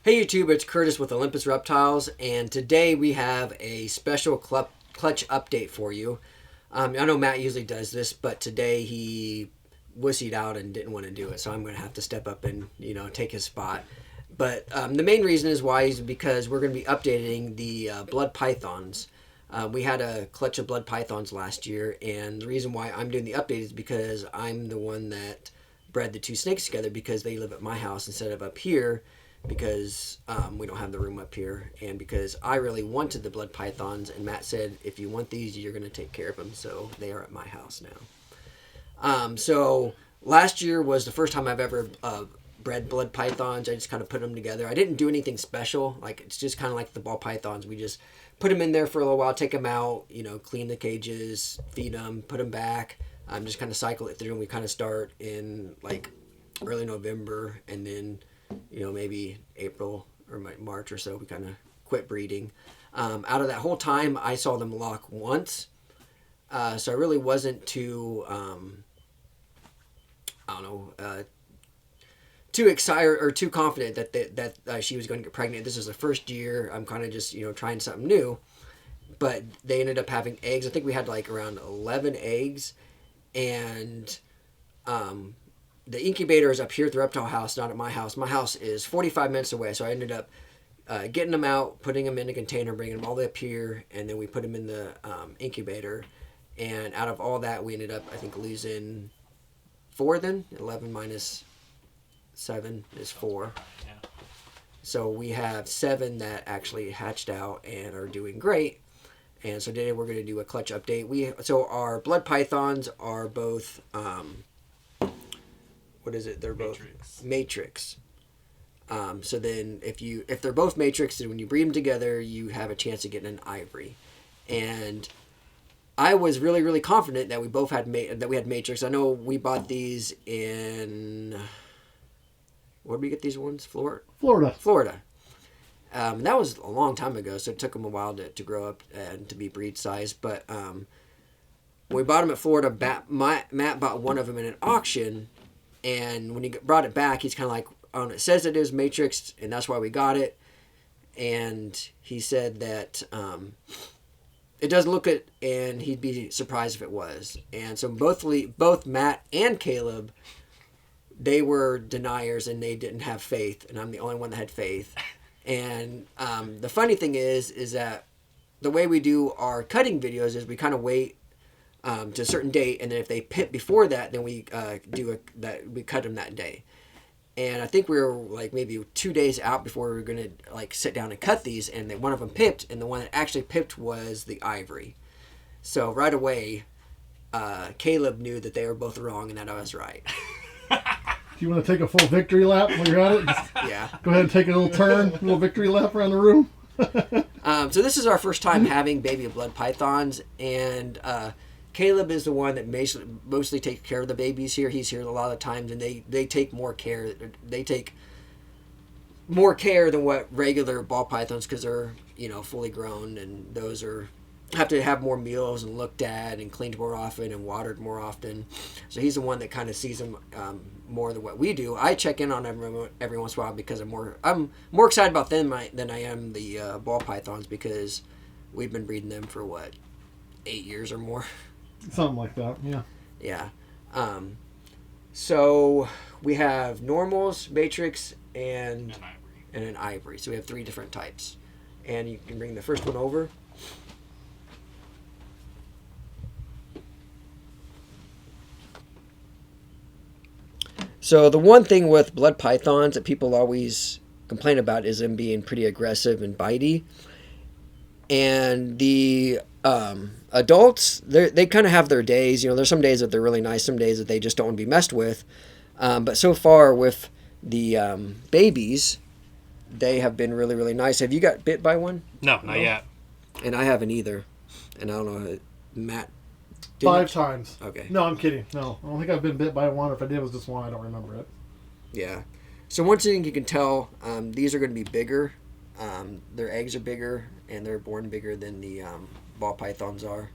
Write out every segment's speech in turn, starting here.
Hey YouTube, it's Curtis with Olympus Reptiles, and today we have a special clutch update for you. I know Matt usually does this, but today he wussied out and didn't want to do it, so I'm going to have to step up and take his spot. But the main reason is why is because we're going to be updating the blood pythons. We had a clutch of blood pythons last year, and the reason why I'm doing the update is because I'm the one that bred the two snakes together because they live at my house instead of up here. Because we don't have the room up here, and because I really wanted the blood pythons, and Matt said, if you want these, you're going to take care of them, so they are at my house now. So last year was the first time I've ever bred blood pythons. I just kind of put them together. I didn't do anything special. Like, it's just kind of like the ball pythons. We just put them in there for a little while, take them out, clean the cages, feed them, put them back, just kind of cycle it through, and we kind of start in like early November, and then maybe April or March or so, we kind of quit breeding. Out of that whole time, I saw them lock once. So I really wasn't too, too excited or too confident that she was going to get pregnant. This is the first year. I'm kind of just, trying something new. But they ended up having eggs. I think we had like around 11 eggs. And the incubator is up here at the reptile house, not at my house. My house is 45 minutes away, so I ended up getting them out, putting them in a container, bringing them all the way up here, and then we put them in the incubator. And out of all that, we ended up, I think, losing 4 then. 11 minus 7 is 4. Yeah. So we have 7 that actually hatched out and are doing great. And so today we're going to do a clutch update. So our blood pythons are both... what is it? They're both matrix. So then if they're both matrix, then when you breed them together, you have a chance of getting an ivory. And I was really, really confident that we both had that we had matrix. I know we bought these in, where did we get these ones? Florida. That was a long time ago, so it took them a while to grow up and to be breed size. But when we bought them at Florida, Matt bought one of them in an auction. And when he brought it back, he's kind of like, oh, it says it is matrixed, and that's why we got it. And he said that it doesn't look it, and he'd be surprised if it was. And so both Matt and Caleb, they were deniers, and they didn't have faith, and I'm the only one that had faith. And the funny thing is that the way we do our cutting videos is we kind of wait to a certain date, and then if they pit before that, then we we cut them that day. And I think we were like maybe 2 days out before we were gonna like sit down and cut these, and then one of them pipped, and the one that actually pipped was the ivory. So right away, Caleb knew that they were both wrong and that I was right. Do you want to take a full victory lap while you're at it? Yeah. Go ahead and take a little turn, a little victory lap around the room. So this is our first time having baby blood pythons, and Caleb is the one that mostly takes care of the babies here. He's here a lot of times, and they take more care. They take more care than what regular ball pythons, because they're fully grown, and those have to have more meals and looked at and cleaned more often and watered more often. So he's the one that kind of sees them more than what we do. I check in on them every once in a while because I'm more excited about them than I am the ball pythons, because we've been breeding them for 8 years or more. Something like that, yeah. Yeah. So we have normals, matrix, and an ivory. So we have 3 different types. And you can bring the first one over. So the one thing with blood pythons that people always complain about is them being pretty aggressive and bitey. And the adults, they kind of have their days. There's some days that they're really nice, some days that they just don't want to be messed with. But so far with the babies, they have been really, really nice. Have you got bit by one? No, not yet. And I haven't either. And I don't know, Matt. 5 times. Okay. No, I'm kidding. No, I don't think I've been bit by one. If I did, it was just one. I don't remember it. Yeah. So one thing you can tell, these are going to be bigger. Their eggs are bigger, and they're born bigger than the ball pythons are.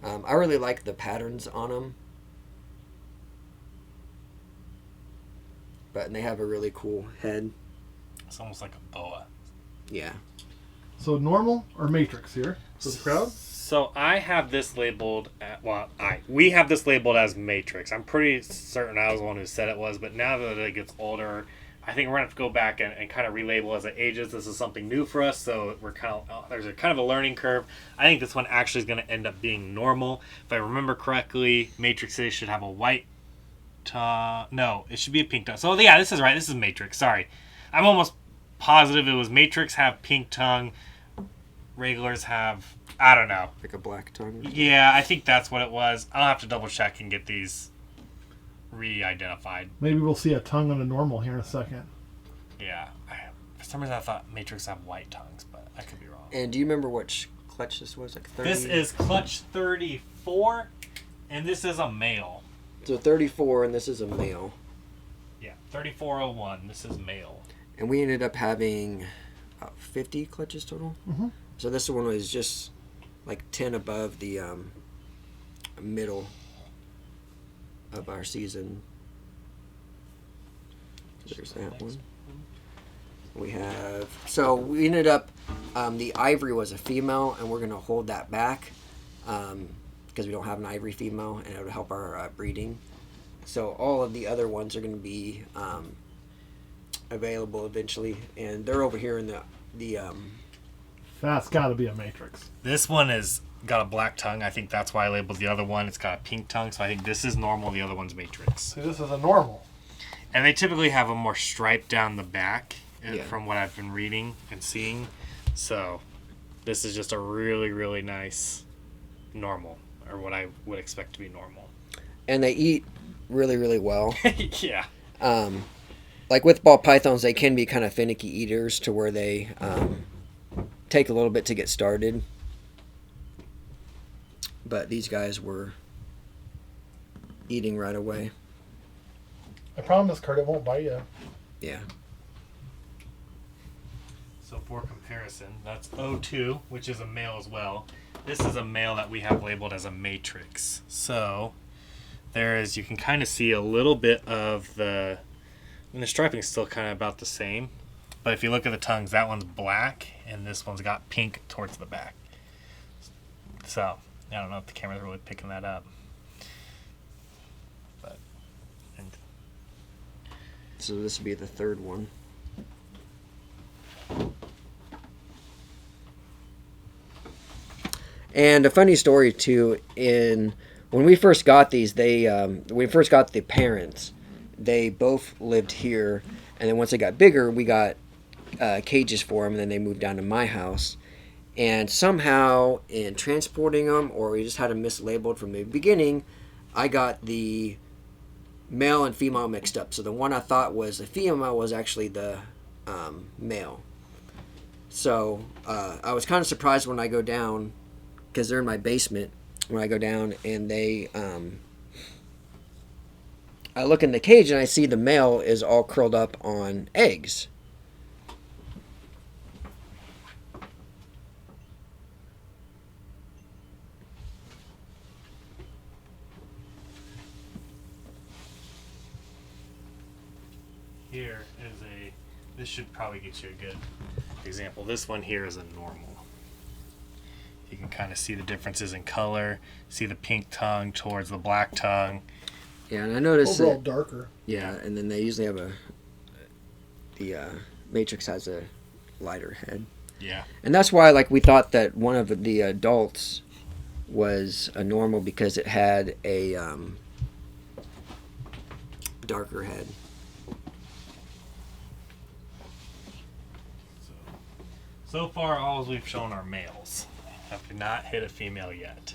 I really like the patterns on them. But they have a really cool head. It's almost like a boa. Yeah. So normal or matrix here? So the crowd? So I have this labeled we have this labeled as matrix. I'm pretty certain I was the one who said it was, but now that it gets older, I think we're gonna have to go back and kind of relabel as it ages. This is something new for us, so we're there's a kind of a learning curve. I think this one actually is gonna end up being normal. If I remember correctly, matrixes should have a white tongue. No, it should be a pink tongue. So yeah, this is right. This is matrix. Sorry, I'm almost positive it was matrix have pink tongue. Regulars have, I don't know. Like a black tongue? Yeah, I think that's what it was. I'll have to double check and get these re-identified. Maybe we'll see a tongue on a normal here in a second. Yeah. For some reason I thought matrix have white tongues, but I could be wrong. And do you remember which clutch this was? Like 30? This is clutch 34, and this is a male. So 34, and this is a male. Yeah, 3401. This is male. And we ended up having about 50 clutches total. Mm-hmm. So this one was just like 10 above the middle of our season. There's that one. We have, so we ended up, the ivory was a female, and we're going to hold that back because we don't have an ivory female, and it would help our breeding. So all of the other ones are going to be available eventually, and they're over here in the That's got to be a matrix. This one is got a black tongue. I think that's why I labeled the other one. It's got a pink tongue, so I think this is normal. The other one's matrix. See, this is a normal. And they typically have a more stripe down the back, Yeah. from what I've been reading and seeing. So this is just a really, really nice normal, or what I would expect to be normal. and they eat really, really well. Yeah. Like with ball pythons, they can be kind of finicky eaters to where they take a little bit to get started. But these guys were eating right away. I promise, Curt, it won't bite you. Yeah. So for comparison, that's O2, which is a male as well. This is a male that we have labeled as a matrix. So there is, you can kind of see a little bit of the, and the striping is still kind of about the same. But if you look at the tongues, that one's black and this one's got pink towards the back. So I don't know if the camera's really picking that up. But So this would be the third one. And a funny story too, when we first got these, when we first got the parents, they both lived here, and then once they got bigger, we got cages for them, and then they moved down to my house. And somehow, in transporting them, or we just had them mislabeled from the beginning, I got the male and female mixed up. So the one I thought was a female was actually the male. So I was kind of surprised when I go down, because they're in my basement, when I go down and I look in the cage and I see the male is all curled up on eggs. here is this should probably get you a good example. This one here is a normal. You can kind of see the differences in color, see the pink tongue towards the black tongue. Yeah, and I noticed Overall that, darker. yeah, and then they usually have the Matrix has a lighter head. Yeah. And that's why, like, we thought that one of the adults was a normal because it had a darker head. So far, all we've shown are males. Have not hit a female yet.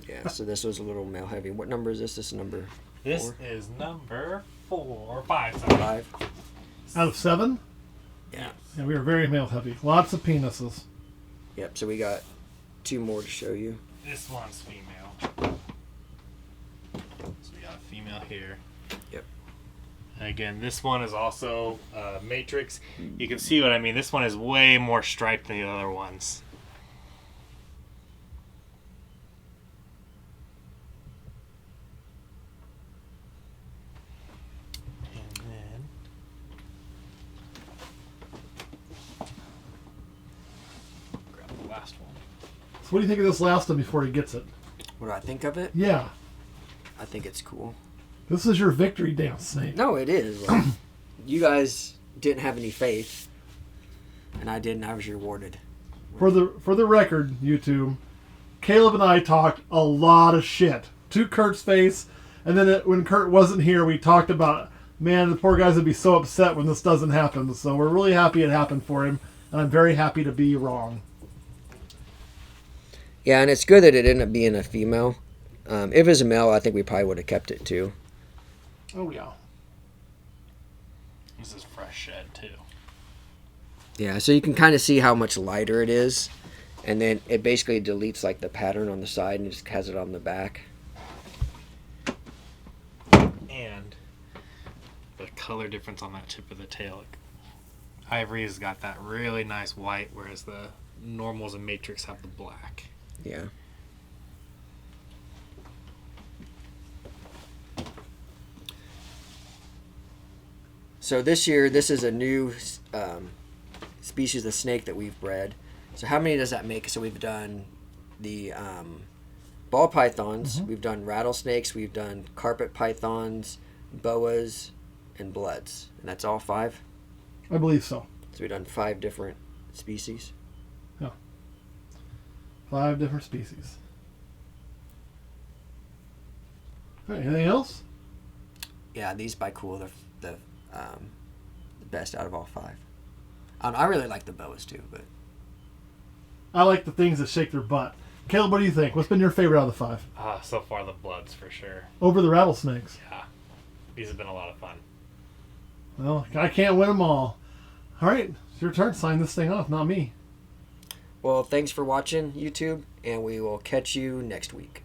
Yeah, so this was a little male heavy. What number is this? This is number This 4? is number 5. Sorry. 5? Out of 7? Yeah. Yeah, we were very male heavy. Lots of penises. Yep, so we got 2 more to show you. This one's female. So we got a female here. Yep. And again, this one is also matrix. You can see what I mean. This one is way more striped than the other ones. And then what do you think of this last one before he gets it? What do I think of it? Yeah. I think it's cool. This is your victory dance, Snake. No, it is. Like, you guys didn't have any faith, and I did, and I was rewarded. For the record, YouTube, Caleb and I talked a lot of shit to Curt's face, and then when Curt wasn't here, we talked about, man, the poor guys would be so upset when this doesn't happen. So we're really happy it happened for him, and I'm very happy to be wrong. Yeah, and it's good that it ended up being a female. If it was a male, I think we probably would have kept it too. Oh, yeah. This is fresh shed, too. Yeah, so you can kind of see how much lighter it is. And then it basically deletes like the pattern on the side and just has it on the back. And the color difference on that tip of the tail. Like, ivory has got that really nice white, whereas the normals and matrix have the black. Yeah. So this year, this is a new species of snake that we've bred. So how many does that make? So we've done the ball pythons, we've done rattlesnakes, we've done carpet pythons, boas, and bloods. And that's all 5? I believe so. So we've done 5 different species. Yeah. 5 different species. All right, anything else? Yeah, these by cool, they're the best out of all 5. I really like the boas too, but I like the things that shake their butt. Caleb, what do you think? What's been your favorite out of the 5? So far, the bloods for sure. Over the rattlesnakes. Yeah. These have been a lot of fun. Well, I can't win them all. All right, it's your turn. Sign this thing off, not me. well, thanks for watching YouTube, and we will catch you next week.